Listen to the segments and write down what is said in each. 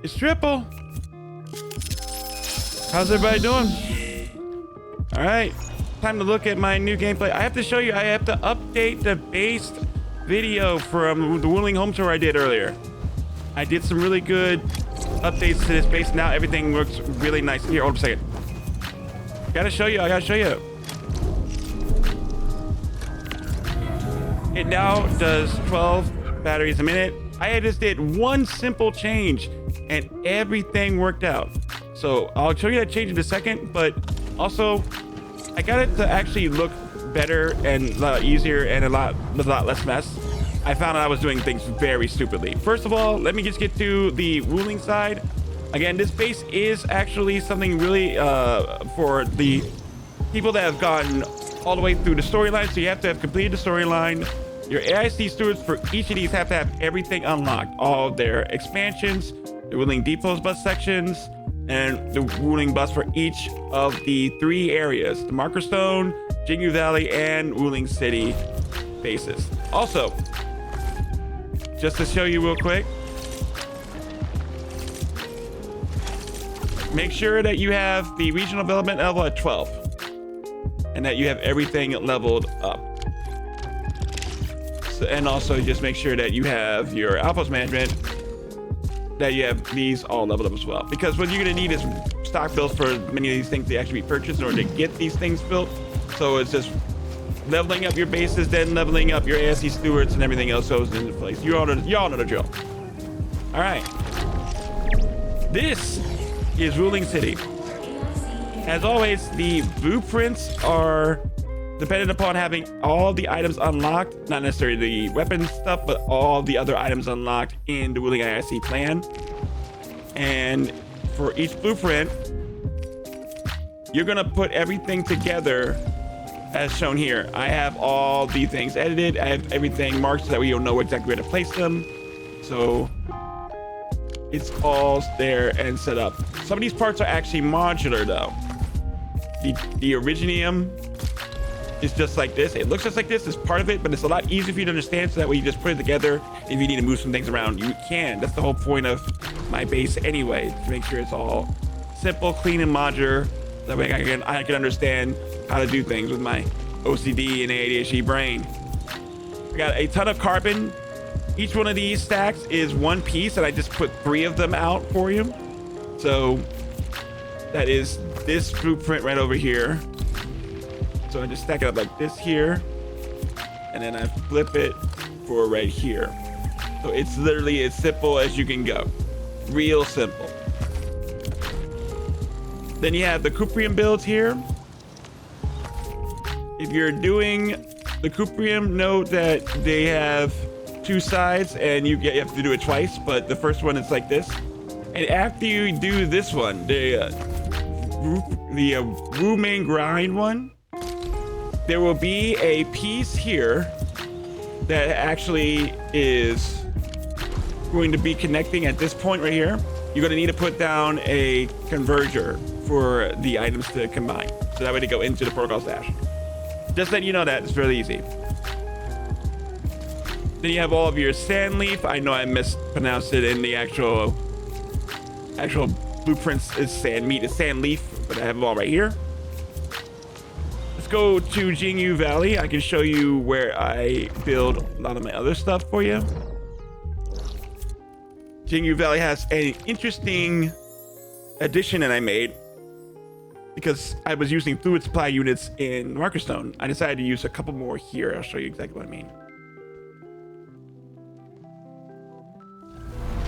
It's Triple. How's everybody doing? All right, time to look at my new gameplay. I have to show you, I have to update the base video from the Wuling home tour I did earlier. I did some really good updates to this base. Now everything looks really nice. Here, hold on a second. I gotta show you. It now does 12 batteries a minute. I just did one simple change and everything worked out. So I'll show you that change in a second, but also I got it to actually look better and a lot easier and a lot less mess. I found out I was doing things very stupidly. First of all, let me just get to the Wuling side. Again, this base is actually something really for the people that have gotten all the way through the storyline. So you have to have completed the storyline. Your AIC stewards for each of these have to have everything unlocked. All their expansions, the Wuling Depots bus sections, and the Wuling bus for each of the 3 areas, the Marker Stone, Jingu Valley, and Wuling City bases. Also, just to show you real quick, make sure that you have the regional development level at 12 and that you have everything leveled up. So, and also just make sure that you have your outpost management, that you have these all leveled up as well. Because what you're gonna need is stock builds for many of these things to actually be purchased in order to get these things built. So it's just leveling up your bases, then leveling up your ASC stewards, and everything else goes into place. You all know the drill. All right. This is Wuling City. As always, the blueprints are dependent upon having all the items unlocked, not necessarily the weapon stuff, but all the other items unlocked in the Wuling ISC plan. And for each blueprint, you're gonna put everything together as shown here. I have all the things edited. I have everything marked so that way you'll know exactly where to place them. So it's all there and set up. Some of these parts are actually modular though. The Originium is just like this. It looks just like this. It's part of it, but it's a lot easier for you to understand. So that way you just put it together. If you need to move some things around, you can. That's the whole point of my base anyway, to make sure it's all simple, clean, and modular. That way I can understand how to do things with my OCD and ADHD brain. I got a ton of carbon. Each one of these stacks is one piece, and I just put 3 of them out for you. So that is this blueprint right over here. So I just stack it up like this here, and then I flip it for right here. So it's literally as simple as you can go. Real simple. Then you have the Cuprium builds here. If you're doing the Cuprium, note that they have 2 sides and you have to do it twice, but the first one is like this. And after you do this one, the Wu main grind one, there will be a piece here that actually is going to be connecting at this point right here. You're going to need to put down a converger for the items to combine. So that way they go into the protocol stash. Just letting you know that, it's really easy. Then you have all of your Sandleaf. I know I mispronounced it in the actual blueprints. Is Sandmeat, it's Sandleaf, but I have them all right here. Let's go to Jingu Valley. I can show you where I build a lot of my other stuff for you. Jingu Valley has an interesting addition that I made because I was using fluid supply units in Marker Stone. I decided to use a couple more here. I'll show you exactly what I mean.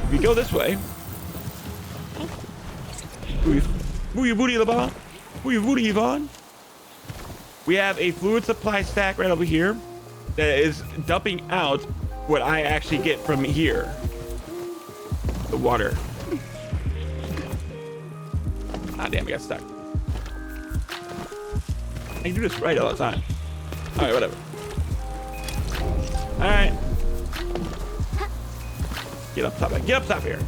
If you go this way, we have a fluid supply stack right over here that is dumping out what I actually get from here. The water. Ah, damn, I got stuck. I do this right all the time. All right, whatever. All right. Get up top. Get up top here.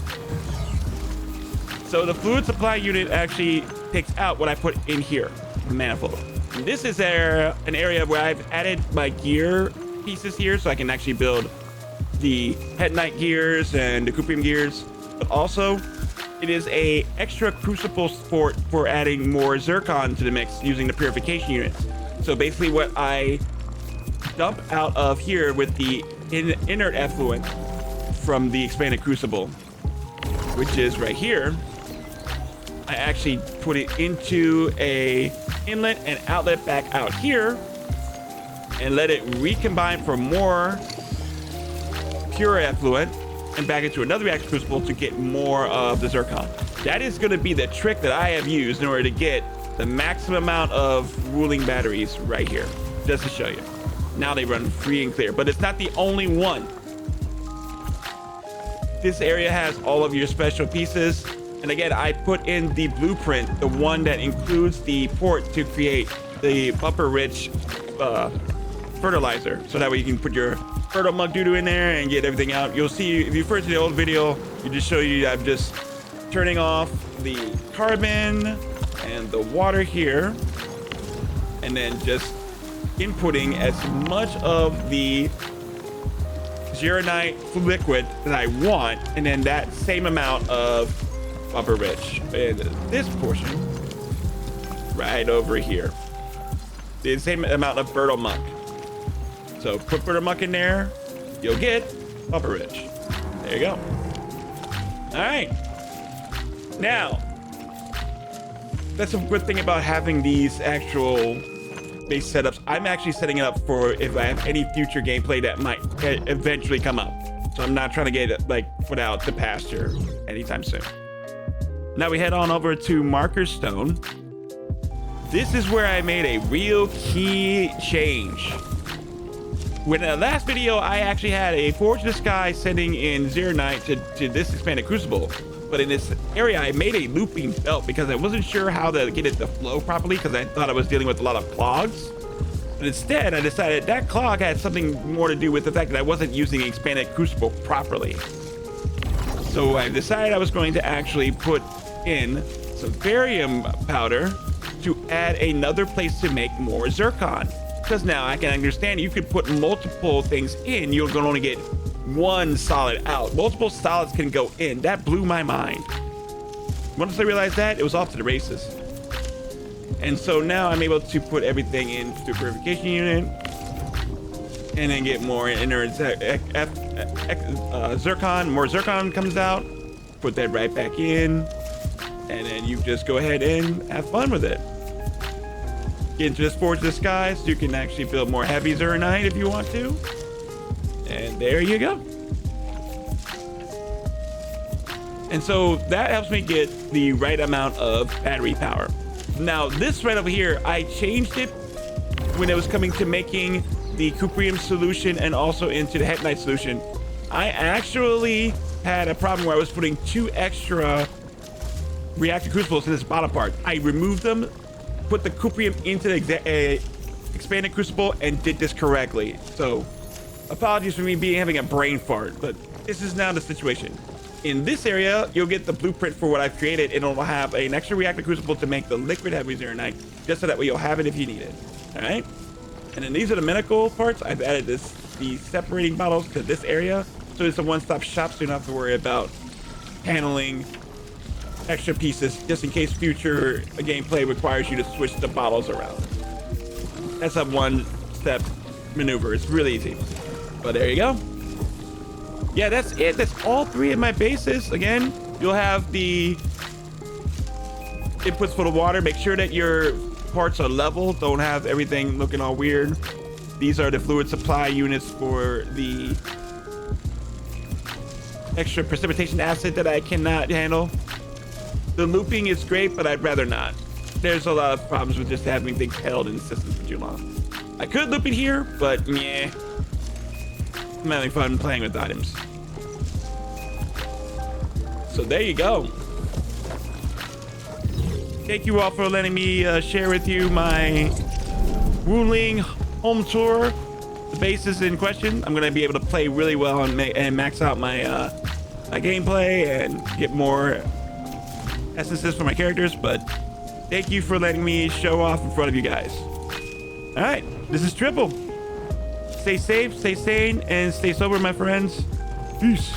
So the fluid supply unit actually takes out what I put in here, the manifold. And this is an area where I've added my gear pieces here, so I can actually build the Hetonite gears and the Cuprium gears. But also, It is a extra crucible sport for adding more zircon to the mix using the purification unit. So basically what I dump out of here with the inert effluent from the expanded crucible, which is right here, I actually put it into a inlet and outlet back out here and let it recombine for more pure effluent and back into another reactor crucible to get more of the zircon. That is going to be the trick that I have used in order to get the maximum amount of Wuling batteries right here, just to show you. Now they run free and clear, but it's not the only one. This area has all of your special pieces. And again, I put in the blueprint, the one that includes the port to create the bumper-rich fertilizer. So that way you can put your fertile mug doo-doo in there and get everything out. You'll see, if you refer to the old video, you just show you I'm just turning off the carbon and the water here. And then just inputting as much of the Xiranite liquid that I want. And then that same amount of bumper rich and this portion right over here, the same amount of fertile muck. So put fertile muck in there, you'll get bumper rich. There you go. All right, now that's a good thing about having these actual base setups. I'm actually setting it up for if I have any future gameplay that might eventually come up, so I'm not trying to get it like put out to pasture anytime soon. Now we head on over to Marker Stone. This is where I made a real key change. When the last video, I actually had a Forge the Sky sending in Xircon to this expanded crucible. But in this area, I made a looping belt because I wasn't sure how to get it to flow properly because I thought I was dealing with a lot of clogs. But instead, I decided that clog had something more to do with the fact that I wasn't using the expanded crucible properly. So I decided I was going to actually put in some barium powder to add another place to make more zircon. Because now I can understand you could put multiple things in, you're going to only get one solid out. Multiple solids can go in. That blew my mind. Once I realized that, it was off to the races. And so now I'm able to put everything into the purification unit and then get more inner zircon. More zircon comes out, put that right back in, and then you just go ahead and have fun with it. Get into this Forge the Sky so you can actually build more heavy Xircon if you want to. And there you go. And so that helps me get the right amount of battery power. Now this right over here, I changed it when it was coming to making the cuprium solution and also into the Hetonite solution. I actually had a problem where I was putting 2 extra reactor crucibles in this bottom part. I removed them, put the cuprium into the expanded crucible, and did this correctly. So apologies for me having a brain fart, but this is now the situation. In this area, you'll get the blueprint for what I've created, and it'll have an extra reactor crucible to make the liquid heavy Xircon, just so that way you'll have it if you need it. All right. And then these are the medical parts. I've added the separating bottles to this area, so it's a one-stop shop, so you don't have to worry about handling extra pieces just in case future gameplay requires you to switch the bottles around. That's a one-step maneuver. It's really easy. But there you go. Yeah, that's it. That's all 3 of my bases. Again, you'll have the inputs for the water. Make sure that your parts are level. Don't have everything looking all weird. These are the fluid supply units for the extra precipitation acid that I cannot handle. The looping is great, but I'd rather not. There's a lot of problems with just having things held in the system for too long. I could loop it here, but yeah, I'm having fun playing with items. So there you go. Thank you all for letting me share with you my Wuling home tour. The bases in question. I'm going to be able to play really well and max out my my gameplay and get more essences for my characters. But thank you for letting me show off in front of you guys. All right, this is Triple. Stay safe, stay sane, and stay sober, my friends. Peace.